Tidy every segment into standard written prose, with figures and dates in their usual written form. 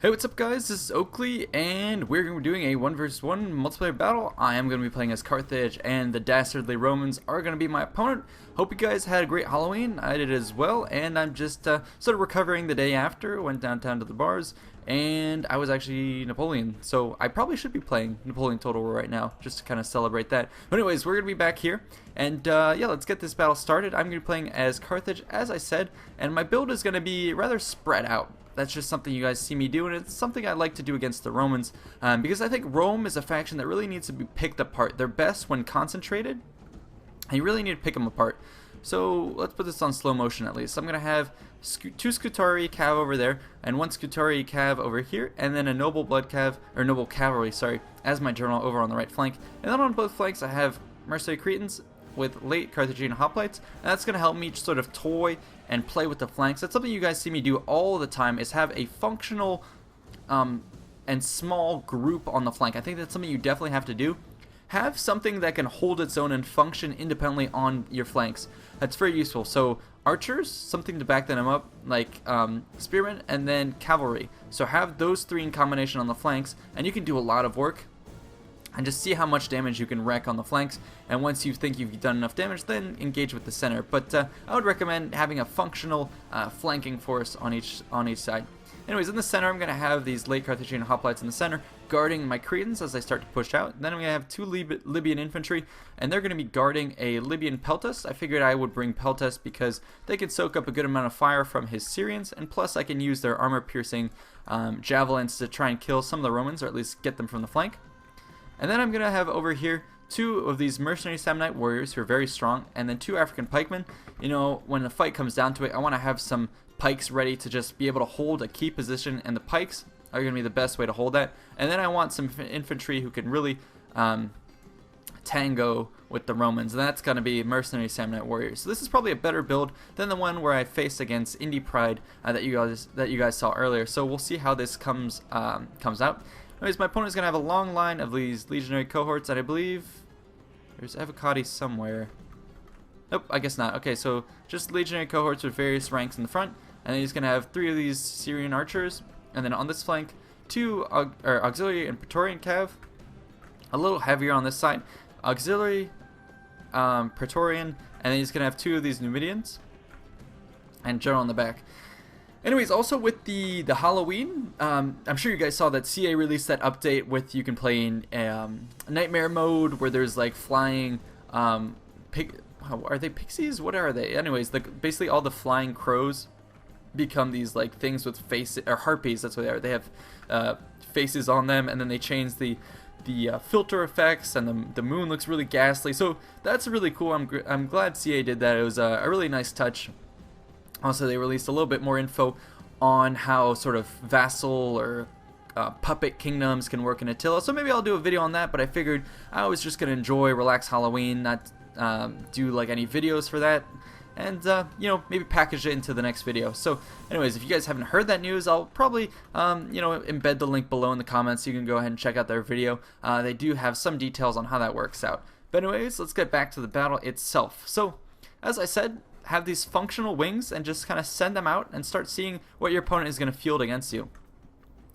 Hey, what's up guys, this is Oakley, and we're going to be doing a 1 vs 1 multiplayer battle. I am going to be playing as Carthage, and the dastardly Romans are going to be my opponent. Hope you guys had a great Halloween. I did as well, and I'm just sort of recovering the day after. Went downtown to the bars, and I was actually Napoleon, so I probably should be playing Napoleon Total War right now, just to kind of celebrate that. But anyways, we're going to be back here, and yeah, let's get this battle started. I'm going to be playing as Carthage, as I said, and my build is going to be rather spread out. That's just something you guys see me do, and it's something I like to do against the Romans, because I think Rome is a faction that really needs to be picked apart. They're best when concentrated, and you really need to pick them apart. So let's put this on slow motion at least. So I'm going to have two Scutari Cav over there, and one Scutari Cav over here, and then a Noble Blood Cav, or Noble Cavalry, sorry, as my general over on the right flank. And then on both flanks I have Mercenary Cretans with late Carthaginian hoplites, and that's going to help me sort of toy and play with the flanks. That's something you guys see me do all the time, is have a functional and small group on the flank. I think that's something you definitely have to do. Have something that can hold its own and function independently on your flanks. That's very useful. So archers, something to back them up, like spearmen, and then cavalry. So have those three in combination on the flanks, and you can do a lot of work. And just see how much damage you can wreak on the flanks, and once you think you've done enough damage, then engage with the center. But I would recommend having a functional flanking force on each side. Anyways, in the center, I'm going to have these late Carthaginian hoplites in the center, guarding my Cretans as I start to push out. Then I'm going to have two Libyan infantry, and they're going to be guarding a Libyan Peltas. I figured I would bring Peltas because they can soak up a good amount of fire from his Syrians, and plus I can use their armor-piercing javelins to try and kill some of the Romans, or at least get them from the flank. And then I'm going to have over here two of these mercenary Samnite warriors who are very strong, and then two African pikemen. You know, when the fight comes down to it, I want to have some pikes ready to just be able to hold a key position, and the pikes are going to be the best way to hold that. And then I want some infantry who can really tango with the Romans, and that's going to be mercenary Samnite warriors. So this is probably a better build than the one where I faced against Indypride that you guys saw earlier. So we'll see how this comes out. Anyways, my opponent is going to have a long line of these legionary cohorts, and I believe there's Avocati somewhere. Nope, I guess not. Okay, so just legionary cohorts with various ranks in the front, and then he's going to have three of these Syrian archers, and then on this flank, two auxiliary and Praetorian cav, a little heavier on this side, auxiliary, Praetorian, and then he's going to have two of these Numidians, and general on the back. Anyways, also with the Halloween, I'm sure you guys saw that CA released that update with you can play in nightmare mode where there's like flying are they pixies? What are they? Anyways, basically all the flying crows become these like things with faces, or harpies. That's what they are. They have faces on them, and then they change the filter effects, and the moon looks really ghastly. So that's really cool. I'm glad CA did that. It was a really nice touch. Also, they released a little bit more info on how sort of vassal or puppet kingdoms can work in Attila. So maybe I'll do a video on that, but I figured I was just going to enjoy, relax Halloween, not do like any videos for that, and you know, maybe package it into the next video. So anyways, if you guys haven't heard that news, I'll probably you know, embed the link below in the comments so you can go ahead and check out their video. They do have some details on how that works out. But anyways, let's get back to the battle itself. So as I said, have these functional wings and just kind of send them out and start seeing what your opponent is going to field against you.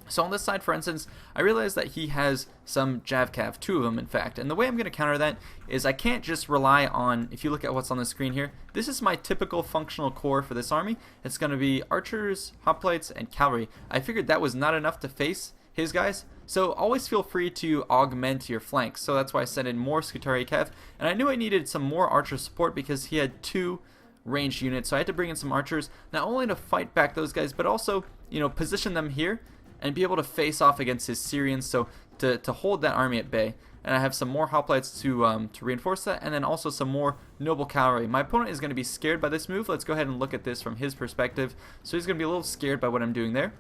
So on this side, for instance, I realize that he has some Jav Cav, two of them in fact, and the way I'm going to counter that is I can't just rely on, if you look at what's on the screen here, this is my typical functional core for this army. It's going to be archers, hoplites, and cavalry. I figured that was not enough to face his guys, so always feel free to augment your flanks. So that's why I sent in more Scutari Cav, and I knew I needed some more archer support because he had two ranged units, so I had to bring in some archers, not only to fight back those guys, but also, you know, position them here and be able to face off against his Syrians, so to hold that army at bay. And I have some more hoplites to reinforce that, and then also some more noble cavalry. My opponent is going to be scared by this move. Let's go ahead and look at this from his perspective. So he's going to be a little scared by what I'm doing there.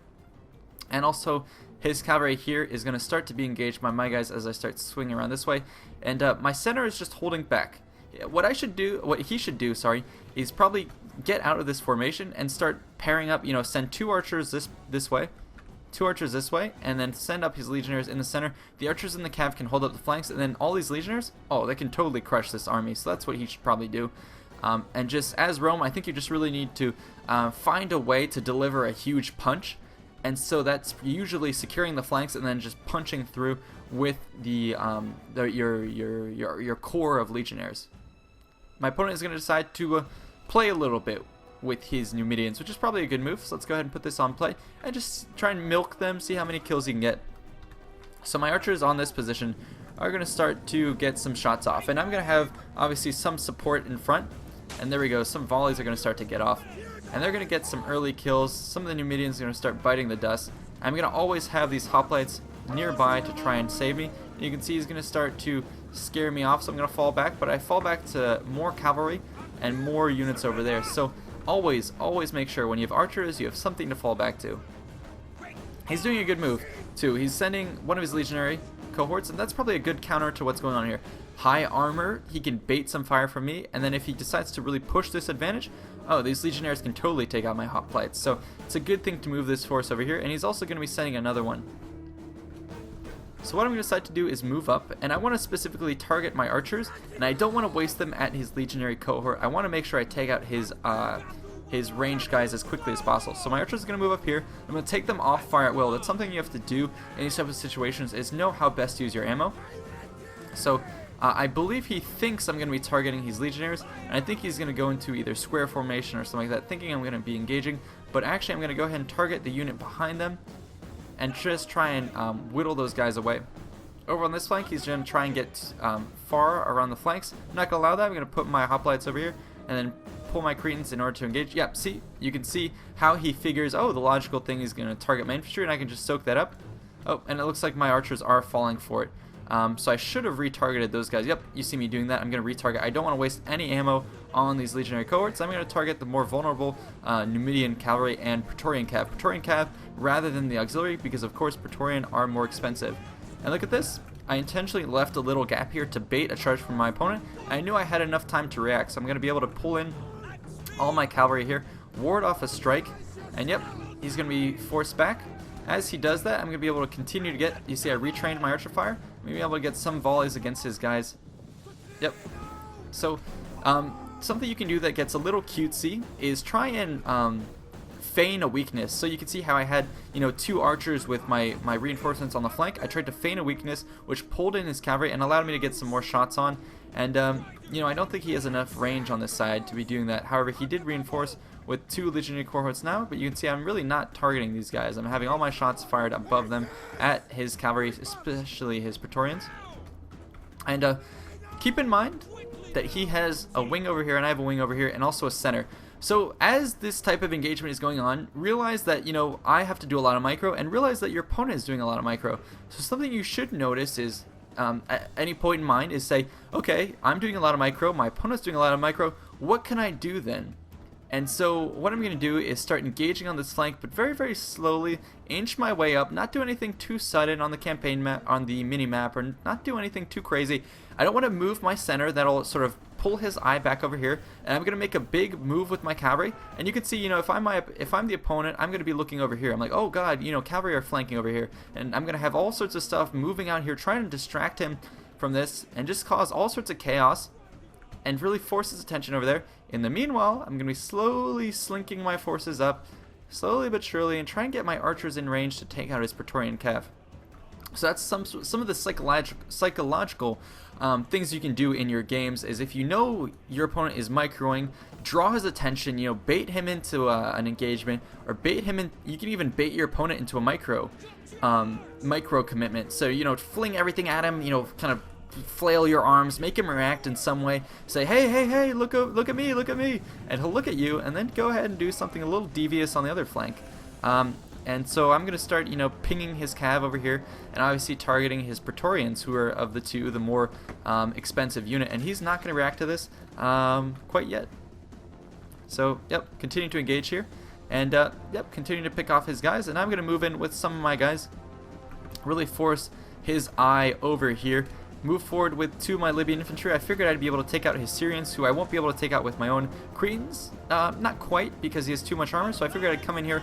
And also, his cavalry here is going to start to be engaged by my guys as I start swinging around this way. And my center is just holding back. What he should do, sorry, is probably get out of this formation and start pairing up, you know, send two archers this way, two archers this way, and then send up his legionnaires in the center. The archers in the cav can hold up the flanks, and then all these legionnaires, oh, they can totally crush this army. So that's what he should probably do. And just as Rome, I think you just really need to find a way to deliver a huge punch and so that's usually securing the flanks and then just punching through with your core of legionnaires. My opponent is going to decide to play a little bit with his Numidians, which is probably a good move. So let's go ahead and put this on play and just try and milk them, see how many kills he can get. So my archers on this position are going to start to get some shots off, and I'm going to have obviously some support in front, and there we go, some volleys are going to start to get off, and they're going to get some early kills. Some of the Numidians are going to start biting the dust. I'm going to always have these hoplites nearby to try and save me. And you can see he's going to start to scare me off, so I'm going to fall back, but I fall back to more cavalry and more units over there. So always make sure when you have archers, you have something to fall back to. He's doing a good move too. He's sending one of his legionary cohorts, and that's probably a good counter to what's going on here. High armor, he can bait some fire from me, and then if he decides to really push this advantage, oh, these legionnaires can totally take out my hoplites. So it's a good thing to move this force over here, and he's also going to be sending another one. So what I'm going to decide to do is move up, and I want to specifically target my archers, and I don't want to waste them at his legionary cohort. I want to make sure I take out his ranged guys as quickly as possible. So my archers are going to move up here. I'm going to take them off fire at will. That's something you have to do in these type of situations, is know how best to use your ammo. So I believe he thinks I'm going to be targeting his legionnaires, and I think he's going to go into either square formation or something like that, thinking I'm going to be engaging, but actually I'm going to go ahead and target the unit behind them and just try and whittle those guys away. Over on this flank, he's going to try and get far around the flanks. I'm not going to allow that. I'm going to put my hoplites over here and then pull my Cretans in order to engage. Yep, see, you can see how he figures, oh, the logical thing is going to target my infantry, and I can just soak that up. Oh, and it looks like my archers are falling for it. So I should have retargeted those guys. Yep, you see me doing that. I'm going to retarget. I don't want to waste any ammo on these legionary cohorts. I'm going to target the more vulnerable Numidian cavalry and Praetorian cav. Praetorian cav rather than the auxiliary, because of course Praetorian are more expensive. And look at this. I intentionally left a little gap here to bait a charge from my opponent. I knew I had enough time to react, so I'm going to be able to pull in all my cavalry here, ward off a strike, and yep, he's going to be forced back. As he does that, I'm going to be able to continue to get, you see I retrained my archer fire, I'm going to be able to get some volleys against his guys. Yep. So, something you can do that gets a little cutesy is try and feign a weakness. So you can see how I had, two archers with my reinforcements on the flank. I tried to feign a weakness, which pulled in his cavalry and allowed me to get some more shots on. And, I don't think he has enough range on this side to be doing that. However, he did reinforce with 2 legionary cohorts now, but you can see I'm really not targeting these guys. I'm having all my shots fired above them at his cavalry, especially his Praetorians. And keep in mind that he has a wing over here and I have a wing over here and also a center. So as this type of engagement is going on, realize that, I have to do a lot of micro, and realize that your opponent is doing a lot of micro. So something you should notice is, at any point in mind, is say, okay, I'm doing a lot of micro, my opponent's doing a lot of micro, what can I do then? And so what I'm going to do is start engaging on this flank, but very, very slowly, inch my way up, not do anything too sudden on the campaign map, on the mini map, or not do anything too crazy. I don't want to move my center, that'll sort of pull his eye back over here, and I'm going to make a big move with my cavalry. And you can see, if I'm the opponent, I'm going to be looking over here. I'm like, oh god, cavalry are flanking over here, and I'm going to have all sorts of stuff moving out here, trying to distract him from this, and just cause all sorts of chaos, and really force his attention over there. In the meanwhile, I'm going to be slowly slinking my forces up, slowly but surely, and try and get my archers in range to take out his Praetorian cav. So that's some of the psychological things you can do in your games, is if you know your opponent is microing, draw his attention, bait him into an engagement, or bait him in, you can even bait your opponent into a micro commitment. So, fling everything at him, kind of flail your arms, make him react in some way, say, hey, look at me, and he'll look at you, and then go ahead and do something a little devious on the other flank. And so I'm going to start, pinging his cav over here, and obviously targeting his Praetorians, who are, of the two, the more expensive unit, and he's not going to react to this quite yet. So, yep, continue to engage here, and, yep, continue to pick off his guys, and I'm going to move in with some of my guys, really force his eye over here, move forward with 2 of my Libyan infantry. I figured I'd be able to take out his Syrians, who I won't be able to take out with my own Cretans. Not quite, because he has too much armor, so I figured I'd come in here,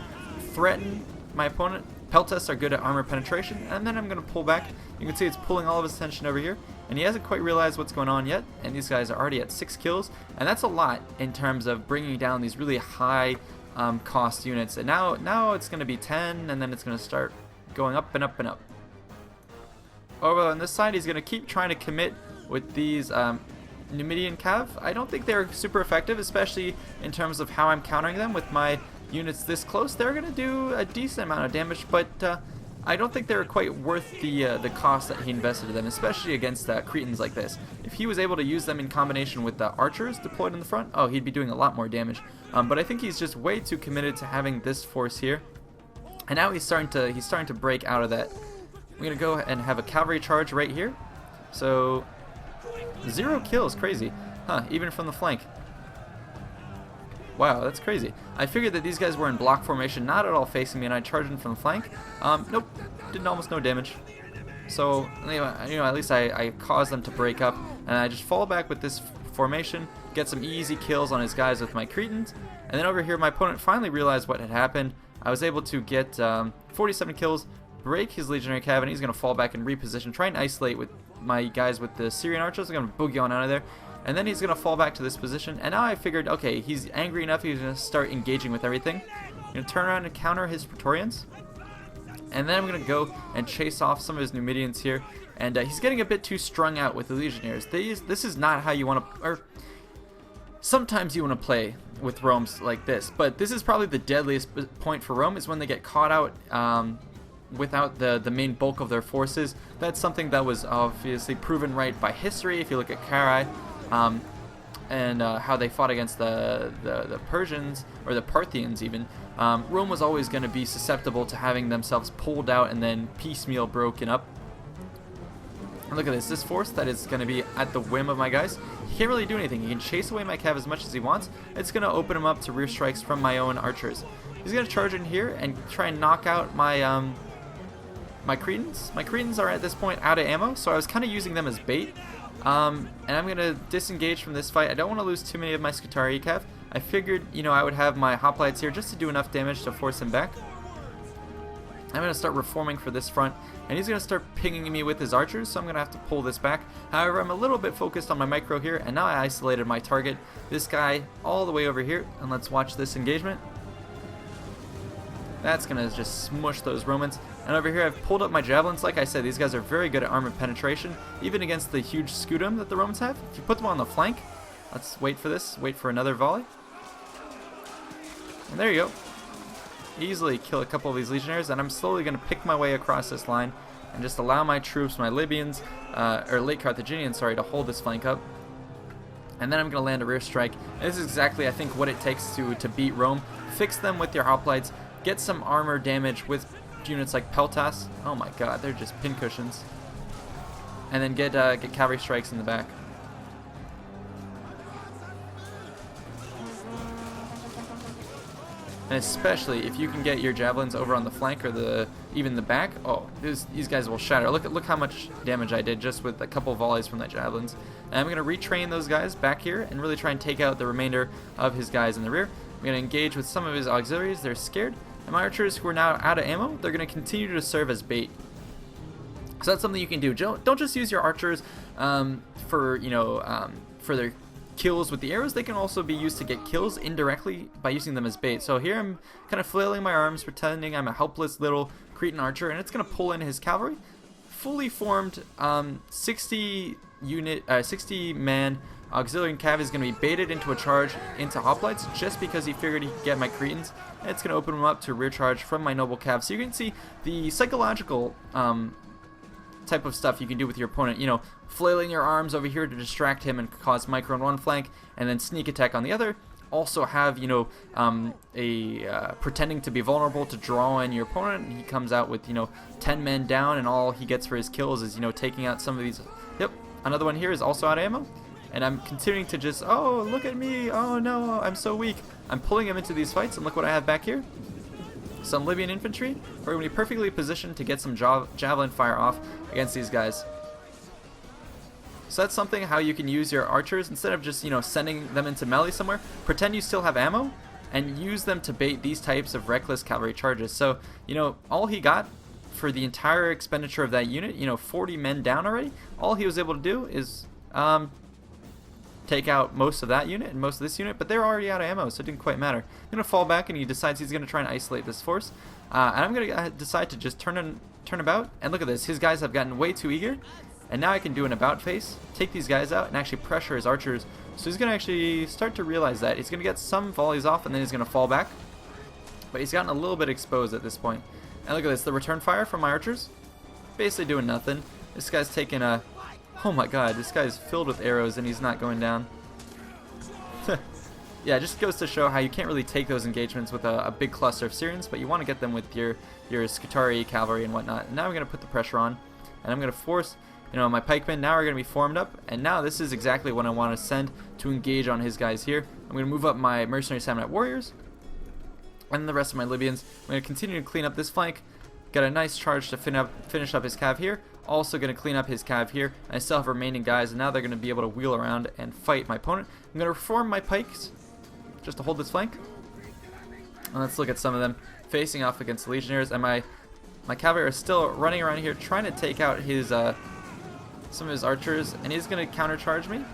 threaten my opponent. Peltas are good at armor penetration, and then I'm going to pull back. You can see it's pulling all of his attention over here, and he hasn't quite realized what's going on yet, and these guys are already at 6 kills, and that's a lot in terms of bringing down these really high cost units, and now it's going to be 10, and then it's going to start going up and up and up. Over on this side, he's going to keep trying to commit with these Numidian Cav. I don't think they're super effective, especially in terms of how I'm countering them with my units this close. They're going to do a decent amount of damage, but I don't think they're quite worth the cost that he invested in them, especially against Cretans like this. If he was able to use them in combination with the archers deployed in the front, oh, he'd be doing a lot more damage. But I think he's just way too committed to having this force here, and now he's starting to break out of that. I'm gonna go and have a cavalry charge right here. So 0 kills, crazy, huh? Even from the flank. Wow, that's crazy. I figured that these guys were in block formation, not at all facing me, and I charged in from the flank. Nope, did almost no damage. So, anyway, at least I caused them to break up, and I just fall back with this formation, get some easy kills on his guys with my Cretans, and then over here my opponent finally realized what had happened. I was able to get 47 kills, break his legionary cav, and he's going to fall back and reposition, try and isolate with my guys with the Syrian archers. I'm going to boogie on out of there. And then he's going to fall back to this position. And now I figured, okay, he's angry enough, he's going to start engaging with everything. I'm going to turn around and counter his Praetorians. And then I'm going to go and chase off some of his Numidians here. And he's getting a bit too strung out with the Legionnaires. This is not how you want to... Or sometimes you want to play with Rome's like this. But this is probably the deadliest point for Rome, is when they get caught out without the main bulk of their forces. That's something that was obviously proven right by history. If you look at Carrhae, and how they fought against the Persians, or the Parthians even, Rome was always going to be susceptible to having themselves pulled out and then piecemeal broken up. And look at this force that is going to be at the whim of my guys. He can't really do anything. He can chase away my cav as much as he wants. It's going to open him up to rear strikes from my own archers. He's going to charge in here and try and knock out my my Cretans. My Cretans are at this point out of ammo, so I was kind of using them as bait. And I'm going to disengage from this fight. I don't want to lose too many of my Scutari cav. I figured, I would have my hoplites here just to do enough damage to force him back. I'm going to start reforming for this front, and he's going to start pinging me with his archers, so I'm going to have to pull this back. However, I'm a little bit focused on my micro here, and now I isolated my target, this guy, all the way over here, and let's watch this engagement. That's going to just smush those Romans. And over here I've pulled up my javelins. Like I said, these guys are very good at armor penetration, even against the huge scutum that the Romans have. If you put them on the flank, let's wait for this, wait for another volley. And there you go. Easily kill a couple of these legionnaires, and I'm slowly going to pick my way across this line and just allow my troops, my Libyans, or late Carthaginians, sorry, to hold this flank up. And then I'm going to land a rear strike. And this is exactly, I think, what it takes to beat Rome. Fix them with your hoplites, get some armor damage with units like Peltas. Oh my god, they're just pincushions. And then get cavalry strikes in the back. And especially if you can get your javelins over on the flank or even the back, oh, these guys will shatter. Look how much damage I did just with a couple volleys from that javelins. And I'm going to retrain those guys back here and really try and take out the remainder of his guys in the rear. I'm going to engage with some of his auxiliaries. They're scared. And my archers, who are now out of ammo, they're going to continue to serve as bait. So that's something you can do. Don't just use your archers for their kills with the arrows. They can also be used to get kills indirectly by using them as bait. So here I'm kind of flailing my arms, pretending I'm a helpless little Cretan archer, and it's going to pull in his cavalry. Fully formed 60 man auxiliary cav is going to be baited into a charge into hoplites just because he figured he could get my Cretans. And it's going to open him up to rear charge from my noble cav. So you can see the psychological type of stuff you can do with your opponent. Flailing your arms over here to distract him and cause micro on one flank, and then sneak attack on the other. Also have, pretending to be vulnerable to draw in your opponent. He comes out with, 10 men down, and all he gets for his kills is, taking out some of these. Yep, another one here is also out of ammo. And I'm continuing to just, oh, look at me, oh no, I'm so weak. I'm pulling him into these fights, and look what I have back here. Some Libyan infantry. We're going to be perfectly positioned to get some javelin fire off against these guys. So that's something how you can use your archers. Instead of just, sending them into melee somewhere, pretend you still have ammo and use them to bait these types of reckless cavalry charges. So, all he got for the entire expenditure of that unit, 40 men down already, all he was able to do is take out most of that unit and most of this unit, but they're already out of ammo, so it didn't quite matter. I'm going to fall back, and he decides he's going to try and isolate this force. And I'm going to decide to just turn about, and look at this. His guys have gotten way too eager, and now I can do an about face, take these guys out, and actually pressure his archers. So he's going to actually start to realize that. He's going to get some volleys off, and then he's going to fall back. But he's gotten a little bit exposed at this point. And look at this, the return fire from my archers, basically doing nothing. This guy's taking a... Oh my god, this guy's filled with arrows and he's not going down. Yeah, it just goes to show how you can't really take those engagements with a big cluster of Syrians, but you want to get them with your Scutari cavalry and whatnot. And now I'm going to put the pressure on, and I'm going to force, my pikemen now are going to be formed up, and now this is exactly what I want to send to engage on his guys here. I'm going to move up my mercenary Samnite warriors, and the rest of my Libyans. I'm going to continue to clean up this flank, got a nice charge to finish up his cav here. Also going to clean up his cav here. I still have remaining guys, and now they're going to be able to wheel around and fight my opponent. I'm going to reform my pikes just to hold this flank. And let's look at some of them facing off against the legionnaires. And my cavalry are still running around here trying to take out his some of his archers, and he's going to countercharge me.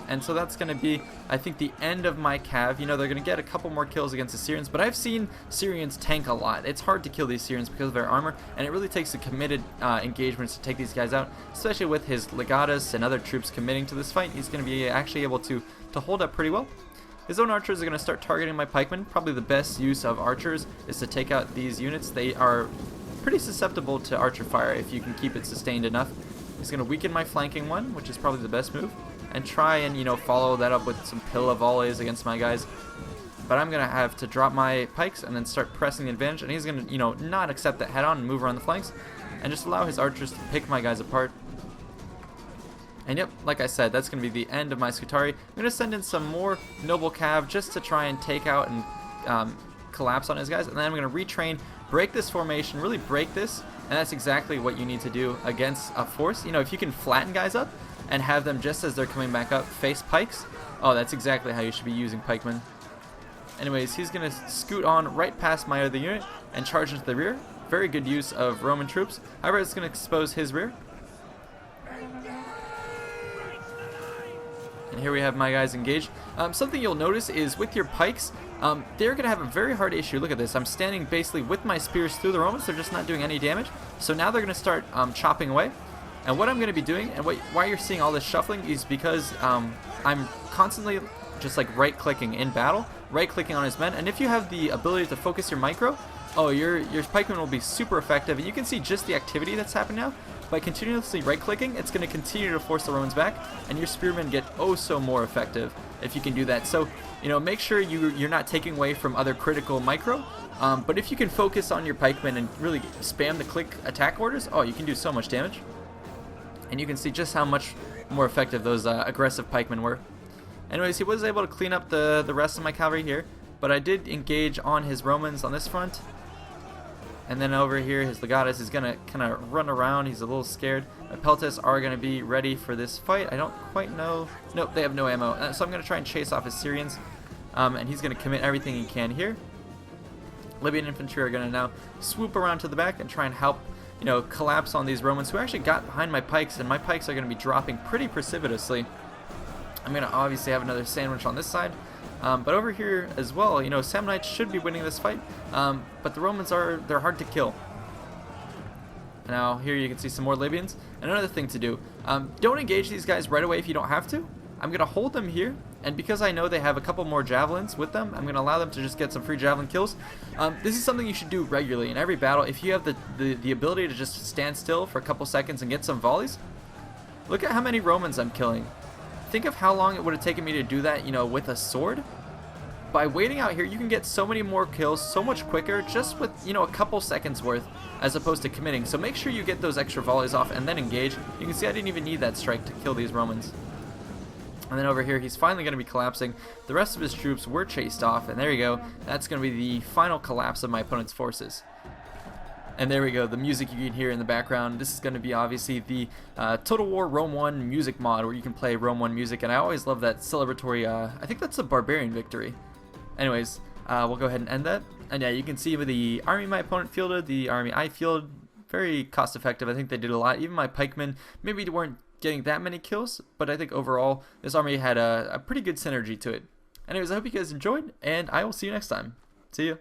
And so that's going to be, I think, the end of my cav. They're going to get a couple more kills against the Syrians, but I've seen Syrians tank a lot. It's hard to kill these Syrians because of their armor, and it really takes a committed engagements to take these guys out, especially with his legatus and other troops committing to this fight. He's going to be actually able to hold up pretty well. His own archers are going to start targeting my pikemen. Probably the best use of archers is to take out these units. They are pretty susceptible to archer fire if you can keep it sustained enough. He's going to weaken my flanking one, which is probably the best move, and try and follow that up with some pillar volleys against my guys. But I'm gonna have to drop my pikes and then start pressing the advantage, and he's gonna not accept that head on and move around the flanks and just allow his archers to pick my guys apart. And yep, like I said, that's gonna be the end of my Scutari. I'm gonna send in some more noble cav just to try and take out and collapse on his guys, and then I'm gonna retrain, break this formation, really break this, and that's exactly what you need to do against a force. If you can flatten guys up and have them, just as they're coming back up, face pikes. Oh, that's exactly how you should be using pikemen. Anyways, he's going to scoot on right past my other unit and charge into the rear. Very good use of Roman troops. However, it's going to expose his rear. And here we have my guys engaged. Something you'll notice is with your pikes, they're going to have a very hard issue. Look at this. I'm standing basically with my spears through the Romans. They're just not doing any damage. So now they're going to start chopping away. And what I'm going to be doing, and why you're seeing all this shuffling, is because I'm constantly just like right-clicking in battle, right-clicking on his men. And if you have the ability to focus your micro, oh, your pikeman will be super effective. And you can see just the activity that's happened now. By continuously right-clicking, it's going to continue to force the Romans back, and your spearmen get oh so more effective if you can do that. So, make sure you're not taking away from other critical micro. But if you can focus on your pikemen and really spam the click attack orders, oh, you can do so much damage. And you can see just how much more effective those aggressive pikemen were. Anyways, he was able to clean up the rest of my cavalry here, but I did engage on his Romans on this front. And then over here, his legatus is going to kind of run around. He's a little scared. My peltas are going to be ready for this fight. I don't quite know. Nope, they have no ammo. So I'm going to try and chase off his Syrians. And he's going to commit everything he can here. Libyan infantry are going to now swoop around to the back and try and help collapse on these Romans who actually got behind my pikes, and my pikes are going to be dropping pretty precipitously. I'm going to obviously have another sandwich on this side, but over here as well, Samnites should be winning this fight, but the Romans they're hard to kill. Now here you can see some more Libyans. And another thing to do, don't engage these guys right away if you don't have to. I'm going to hold them here, and because I know they have a couple more javelins with them, I'm going to allow them to just get some free javelin kills. This is something you should do regularly in every battle. If you have the ability to just stand still for a couple seconds and get some volleys, look at how many Romans I'm killing. Think of how long it would have taken me to do that, with a sword. By waiting out here, you can get so many more kills so much quicker just with, a couple seconds worth as opposed to committing. So make sure you get those extra volleys off and then engage. You can see I didn't even need that strike to kill these Romans. And then over here, he's finally going to be collapsing. The rest of his troops were chased off, and there you go. That's going to be the final collapse of my opponent's forces. And there we go, the music you can hear in the background. This is going to be obviously the Total War Rome 1 music mod, where you can play Rome 1 music, and I always love that celebratory, I think that's a barbarian victory. Anyways, we'll go ahead and end that. And yeah, you can see with the army my opponent fielded, the army I fielded, very cost effective. I think they did a lot. Even my pikemen maybe weren't getting that many kills, but I think overall this army had a pretty good synergy to it. Anyways, I hope you guys enjoyed, and I will see you next time. See ya.